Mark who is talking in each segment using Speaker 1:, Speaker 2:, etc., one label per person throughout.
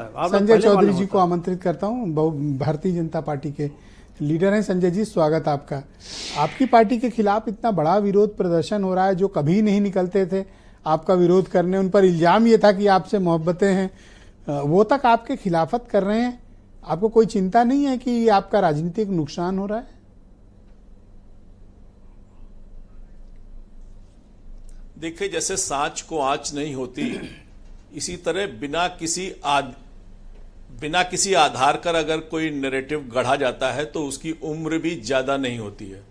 Speaker 1: संजय चौधरी जी को आमंत्रित करता हूं। भारतीय जनता पार्टी के लीडर हैं। संजय जी, स्वागत आपका। आपकी पार्टी के खिलाफ इतना बड़ा विरोध प्रदर्शन हो रहा है, जो कभी नहीं निकलते थे आपका विरोध करने। उन पर इल्जाम ये था कि आपसे मोहब्बतें हैं, वो तक आपके खिलाफत कर रहे हैं। आपको कोई चिंता नहीं है कि आपका राजनीतिक नुकसान हो रहा है?
Speaker 2: देखिए, जैसे सांच को आंच नहीं होती, इसी तरह बिना किसी आधार पर अगर कोई नैरेटिव गढ़ा जाता है तो उसकी उम्र भी ज्यादा नहीं होती है।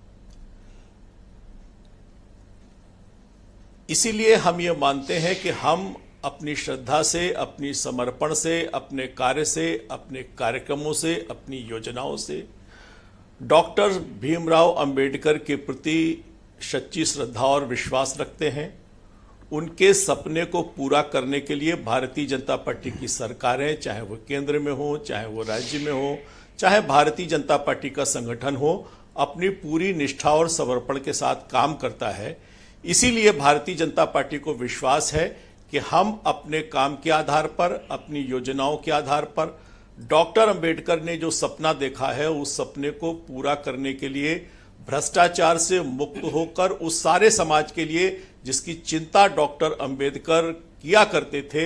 Speaker 2: इसीलिए हम ये मानते हैं कि हम अपनी श्रद्धा से, अपनी समर्पण से, अपने कार्य से, अपने कार्यक्रमों से, अपनी योजनाओं से डॉक्टर भीमराव अंबेडकर के प्रति सच्ची श्रद्धा और विश्वास रखते हैं। उनके सपने को पूरा करने के लिए भारतीय जनता पार्टी की सरकारें, चाहे वो केंद्र में हो, चाहे वो राज्य में हो, चाहे भारतीय जनता पार्टी का संगठन हो, अपनी पूरी निष्ठा और समर्पण के साथ काम करता है। इसीलिए भारतीय जनता पार्टी को विश्वास है कि हम अपने काम के आधार पर, अपनी योजनाओं के आधार पर डॉक्टर अंबेडकर ने जो सपना देखा है, उस सपने को पूरा करने के लिए भ्रष्टाचार से मुक्त होकर उस सारे समाज के लिए जिसकी चिंता डॉक्टर अंबेडकर किया करते थे,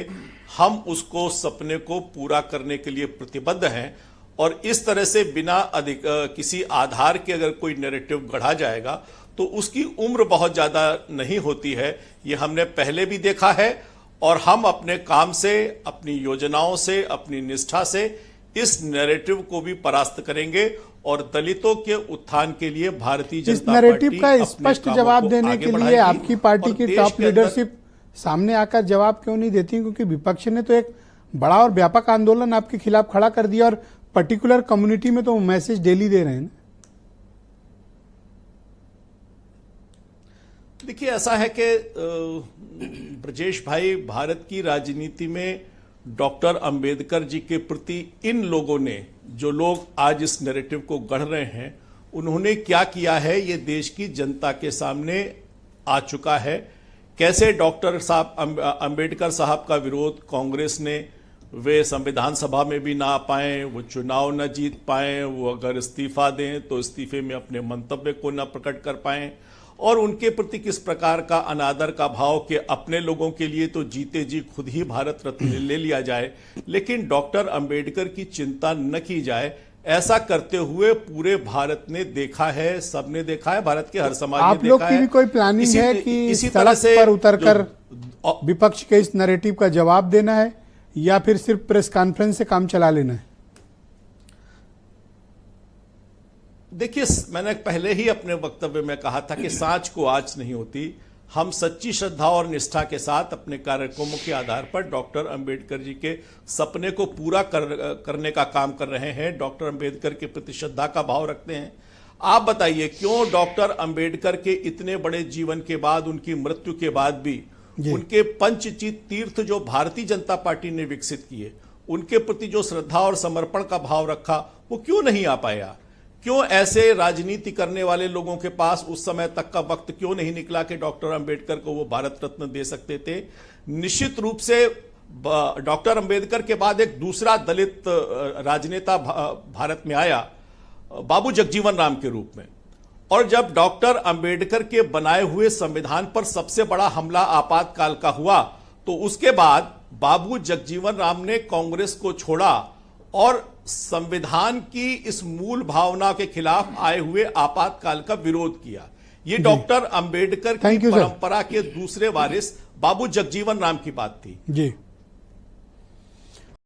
Speaker 2: हम उसको सपने को पूरा करने के लिए प्रतिबद्ध हैं। और इस तरह से बिना किसी आधार के अगर कोई नैरेटिव गढ़ा जाएगा तो उसकी उम्र बहुत ज्यादा नहीं होती है। ये हमने पहले भी देखा है और हम अपने काम से, अपनी योजनाओं से, अपनी निष्ठा से इस नैरेटिव को भी परास्त करेंगे और दलितों के उत्थान के लिए भारतीय जनता पार्टी
Speaker 1: नैरेटिव का स्पष्ट जवाब देने के लिए आपकी पार्टी की टॉप लीडरशिप सामने आकर जवाब क्यों नहीं देती? क्योंकि विपक्ष ने तो एक बड़ा और व्यापक आंदोलन आपके खिलाफ खड़ा कर दिया और पर्टिकुलर कम्युनिटी में तो मैसेज डेली दे रहे हैं।
Speaker 2: देखिए, ऐसा है कि ब्रजेश भाई, भारत की राजनीति में डॉक्टर अंबेडकर जी के प्रति इन लोगों ने, जो लोग आज इस नैरेटिव को गढ़ रहे हैं, उन्होंने क्या किया है ये देश की जनता के सामने आ चुका है। कैसे डॉक्टर साहब अंबेडकर साहब का विरोध कांग्रेस ने, वे संविधान सभा में भी ना आ पाए, वो चुनाव न जीत पाए, वो अगर इस्तीफा दें तो इस्तीफे में अपने मंतव्य को न प्रकट कर पाए, और उनके प्रति किस प्रकार का अनादर का भाव कि अपने लोगों के लिए तो जीते जी खुद ही भारत रत्न ले लिया जाए, लेकिन डॉक्टर अंबेडकर की चिंता न की जाए। ऐसा करते हुए पूरे भारत ने देखा है, सबने देखा है, भारत के हर समाज ने देखा है।
Speaker 1: आप लोग की भी कोई प्लानिंग है कि इसी तरह से पर उतरकर विपक्ष के इस नैरेटिव का जवाब देना है, या फिर सिर्फ प्रेस कॉन्फ्रेंस से काम चला लेना है?
Speaker 2: देखिए, मैंने पहले ही अपने वक्तव्य में कहा था कि सांच को आंच नहीं होती। हम सच्ची श्रद्धा और निष्ठा के साथ अपने कार्यक्रमों के आधार पर डॉक्टर अंबेडकर जी के सपने को पूरा करने का काम कर रहे हैं। डॉक्टर अंबेडकर के प्रति श्रद्धा का भाव रखते हैं। आप बताइए, क्यों डॉक्टर अंबेडकर के इतने बड़े जीवन के बाद, उनकी मृत्यु के बाद भी उनके पंचचित तीर्थ जो भारतीय जनता पार्टी ने विकसित किए, उनके प्रति जो श्रद्धा और समर्पण का भाव रखा, वो क्यों नहीं आ पाया? क्यों ऐसे राजनीति करने वाले लोगों के पास उस समय तक का वक्त क्यों नहीं निकला कि डॉक्टर अंबेडकर को वो भारत रत्न दे सकते थे? निश्चित रूप से डॉक्टर अंबेडकर के बाद एक दूसरा दलित राजनेता भारत में आया, बाबू जगजीवन राम के रूप में। और जब डॉक्टर अंबेडकर के बनाए हुए संविधान पर सबसे बड़ा हमला आपातकाल का हुआ, तो उसके बाद बाबू जगजीवन राम ने कांग्रेस को छोड़ा और संविधान की इस मूल भावना के खिलाफ आए हुए आपातकाल का विरोध किया। ये डॉक्टर अंबेडकर की परंपरा के दूसरे वारिस बाबू जगजीवन राम की बात थी।
Speaker 1: जी।